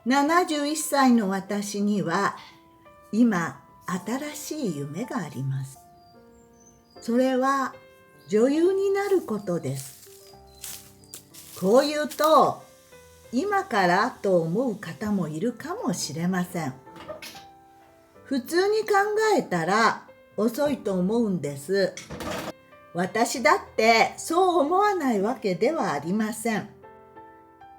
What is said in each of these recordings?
71歳の私には今新しい夢があります。それは女優になることです。こう言うと今からと思う方もいるかもしれません。普通に考えたら遅いと思うんです。私だってそう思わないわけではありません。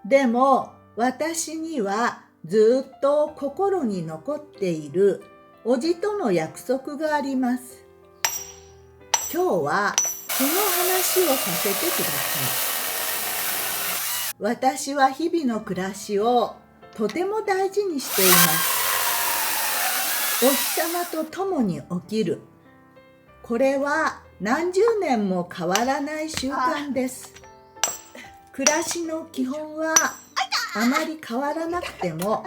でも私にはずっと心に残っているおじとの約束があります。今日はその話をさせてください。私は日々の暮らしをとても大事にしています。お日様と共に起きる。これは何十年も変わらない習慣です。暮らしの基本はあまり変わらなくても、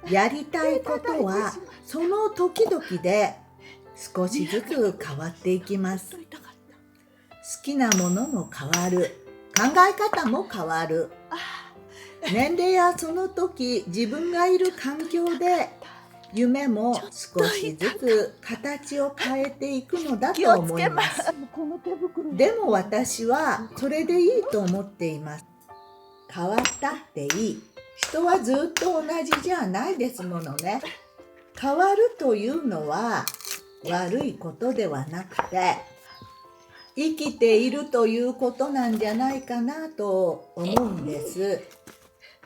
やりたいことはその時々で少しずつ変わっていきます。好きなものも変わる。考え方も変わる。年齢やその時自分がいる環境で夢も少しずつ形を変えていくのだと思います。でも私はそれでいいと思っています。変わったっていい。人はずっと同じじゃないですものね。変わるというのは悪いことではなくて、生きているということなんじゃないかなと思うんです。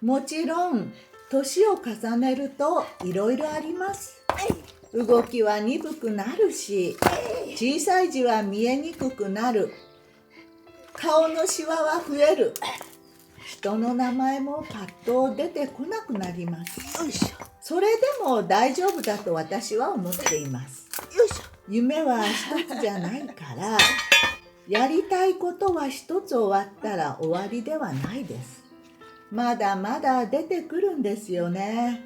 もちろん年を重ねるといろいろあります。動きは鈍くなるし、小さい字は見えにくくなる。顔のシワは増える。人の名前もパッと出てこなくなります。それでも大丈夫だと私は思っています。夢は一つじゃないから、やりたいことは一つ終わったら終わりではないです。まだまだ出てくるんですよね。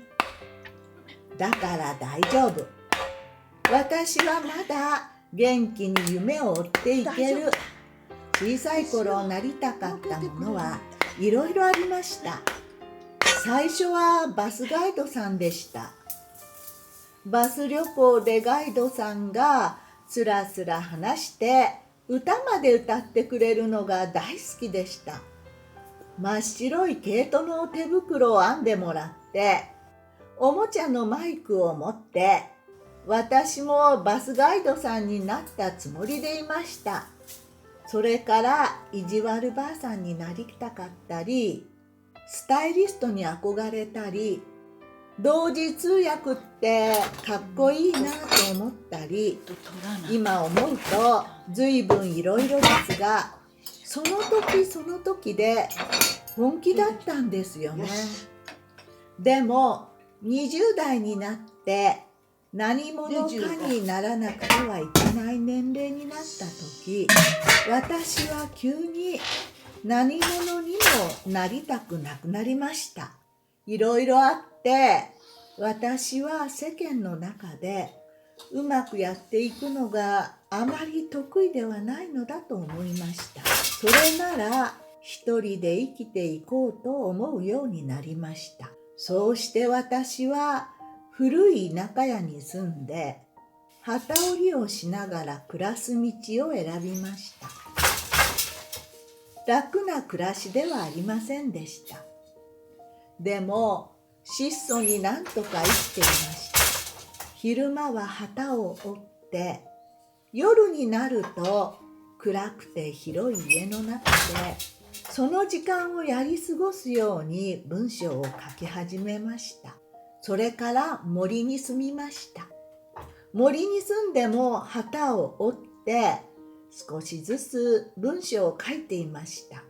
だから大丈夫。私はまだ元気に夢を追っていける。小さい頃なりたかったものはいろいろありました。最初はバスガイドさんでした。バス旅行でガイドさんがスラスラ話して歌まで歌ってくれるのが大好きでした。真っ白い毛糸の手袋を編んでもらって、おもちゃのマイクを持って、私もバスガイドさんになったつもりでいました。それから意地悪ばあさんになりたかったり、スタイリストに憧れたり、同時通訳ってかっこいいなと思ったり、今思うと随分いろいろですが、その時その時で本気だったんですよね。でも20代になって何者かにならなくてはいけない年齢になった時、私は急に何者にもなりたくなくなりました。いろいろあって私は世間の中でうまくやっていくのがあまり得意ではないのだと思いました。それなら一人で生きていこうと思うようになりました。そうして私は古い田舎屋に住んで機織りをしながら暮らす道を選びました。楽な暮らしではありませんでした。でも質素になんとか生きていました。昼間は旗を折って夜になると暗くて広い家の中でその時間をやり過ごすように文章を書き始めました。それから森に住みました。森に住んでも旗を折って少しずつ文章を書いていました。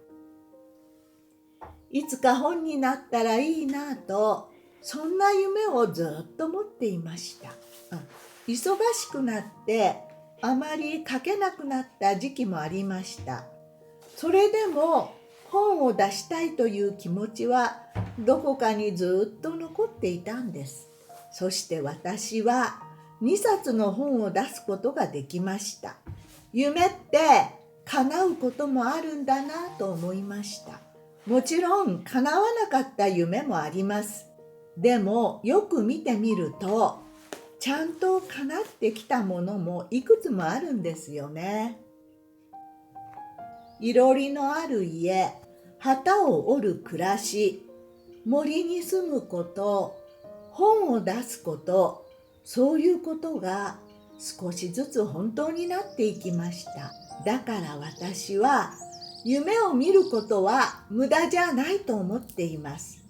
いつか本になったらいいなと、そんな夢をずっと持っていました。忙しくなってあまり書けなくなった時期もありました。それでも本を出したいという気持ちはどこかにずっと残っていたんです。そして私は2冊の本を出すことができました。夢って叶うこともあるんだなと思いました。もちろん叶わなかった夢もあります。でもよく見てみると、ちゃんと叶ってきたものもいくつもあるんですよね。いろりのある家、旗を折る暮らし、森に住むこと、本を出すこと、そういうことが少しずつ本当になっていきました。だから私は夢を見ることは無駄じゃないと思っています。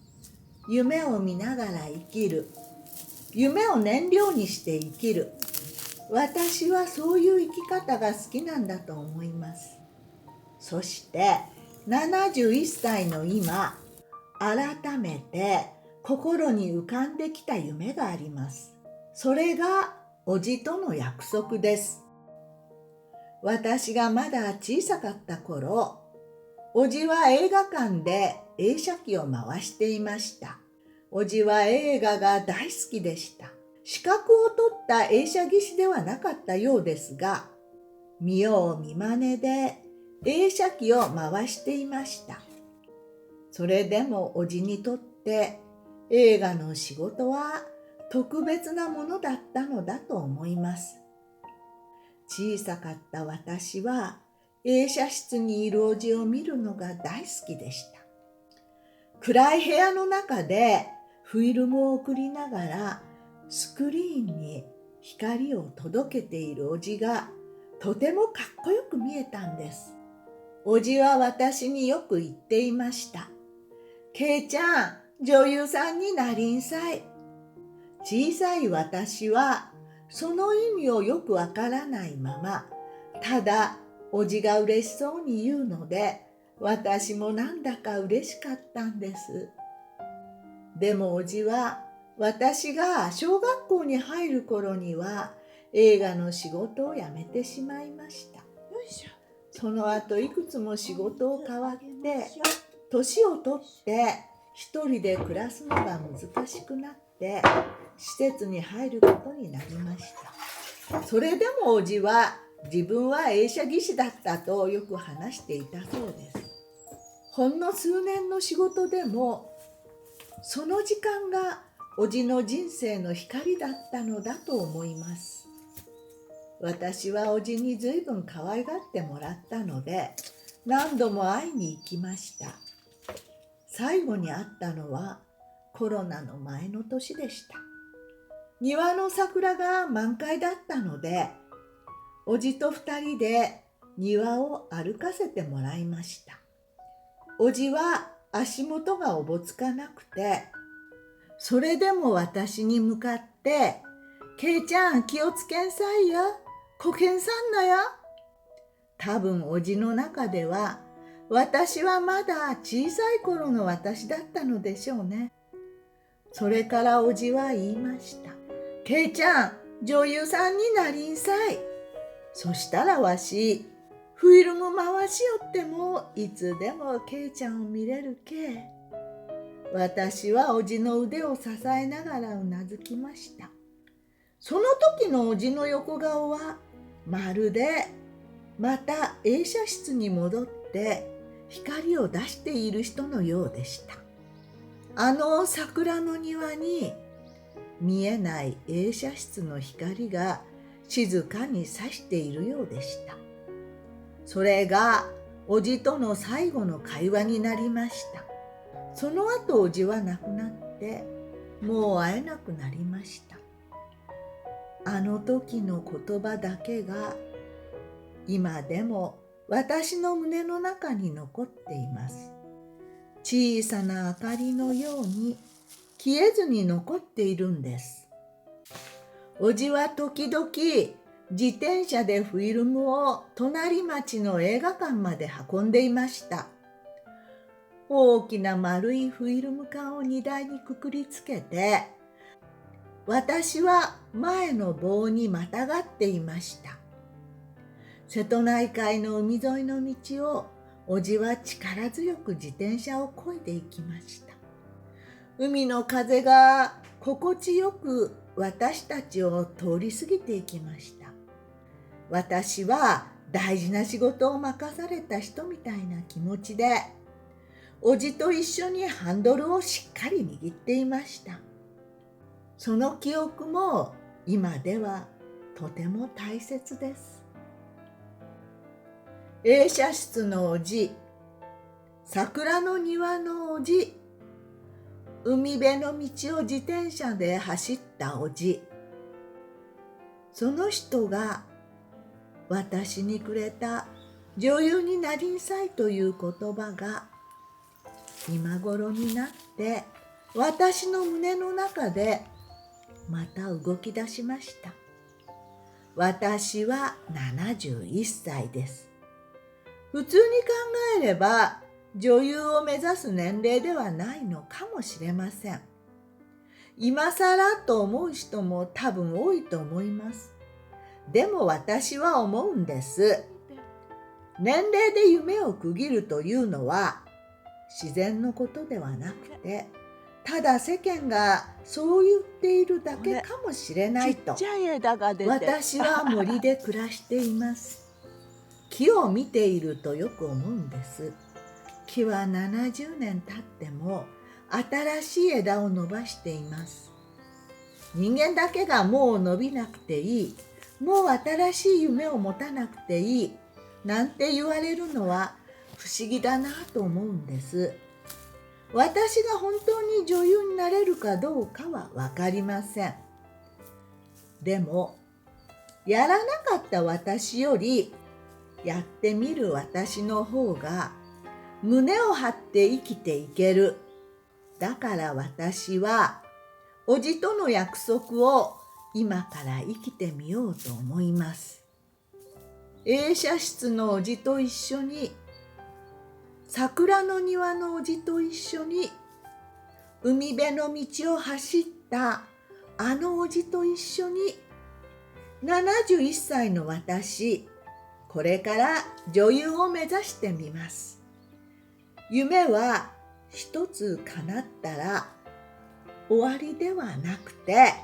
夢を見ながら生きる。夢を燃料にして生きる。私はそういう生き方が好きなんだと思います。そして71歳の今、改めて心に浮かんできた夢があります。それがおじとの約束です。私がまだ小さかった頃、おじは映画館で映写機を回していました。おじは映画が大好きでした。資格を取った映写技師ではなかったようですが、見よう見まねで映写機を回していました。それでもおじにとって映画の仕事は特別なものだったのだと思います。小さかった私は映写室にいるおじを見るのが大好きでした。暗い部屋の中でフィルムを送りながらスクリーンに光を届けているおじがとてもかっこよく見えたんです。おじは私によく言っていました。けいちゃん、女優さんになりんさい。小さい私はその意味をよくわからないまま、ただおじが嬉しそうに言うので、私もなんだか嬉しかったんです。でもおじは私が小学校に入る頃には映画の仕事を辞めてしまいました。その後いくつも仕事を変わって、年を取って一人で暮らすのが難しくなって施設に入ることになりました。それでもおじは自分は映写技師だったとよく話していたそうです。ほんの数年の仕事でもその時間がおじの人生の光だったのだと思います。私はおじにずいぶん可愛がってもらったので何度も会いに行きました。最後に会ったのはコロナの前の年でした。庭の桜が満開だったので、おじと2人で庭を歩かせてもらいました。おじは足元がおぼつかなくて、それでも私に向かって、けいちゃん気をつけんさいよ、こけんさんのよ。多分おじの中では、私はまだ小さい頃の私だったのでしょうね。それからおじは言いました。けいちゃん、女優さんになりんさい。そしたらわし、フィルム回しよってもいつでもけいちゃんを見れるけ。私はおじの腕を支えながらうなずきました。その時のおじの横顔はまるでまた映写室に戻って光を出している人のようでした。あの桜の庭に見えない映写室の光が静かに差しているようでした。それがおじとの最後の会話になりました。その後おじは亡くなってもう会えなくなりました。あの時の言葉だけが今でも私の胸の中に残っています。小さな明かりのように消えずに残っているんです。おじは時々自転車でフィルムを隣町の映画館まで運んでいました。大きな丸いフィルム缶を荷台にくくりつけて、私は前の棒にまたがっていました。瀬戸内海の海沿いの道をおじは力強く自転車を漕いでいきました。海の風が心地よく私たちを通り過ぎていきました。私は大事な仕事を任された人みたいな気持ちで、おじと一緒にハンドルをしっかり握っていました。その記憶も今ではとても大切です。映写室のおじ、桜の庭のおじ、海辺の道を自転車で走ったおじ、その人が私にくれた女優になりんさいという言葉が今頃になって私の胸の中でまた動き出しました。私は71歳です。普通に考えれば女優を目指す年齢ではないのかもしれません。今更と思う人も多分多いと思います。でも私は思うんです。年齢で夢を区切るというのは自然のことではなくて、ただ世間がそう言っているだけかもしれないと。私は森で暮らしています。木を見ているとよく思うんです。木は70年経っても新しい枝を伸ばしています。人間だけがもう伸びなくていい、もう新しい夢を持たなくていいなんて言われるのは不思議だなと思うんです。私が本当に女優になれるかどうかは分かりません。でもやらなかった私よりやってみる私の方が胸を張って生きていける。だから私はおじとの約束を今から生きてみようと思います。映写室のおじと一緒に、桜の庭のおじと一緒に、海辺の道を走ったあのおじと一緒に、71歳の私、これから女優を目指してみます。夢は一つ叶ったら終わりではなくて、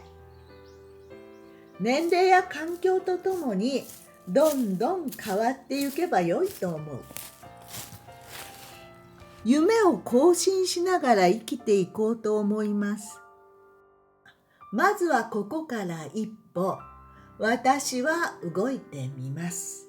年齢や環境とともにどんどん変わっていけばよいと思う。夢を更新しながら生きていこうと思います。まずはここから一歩、私は動いてみます。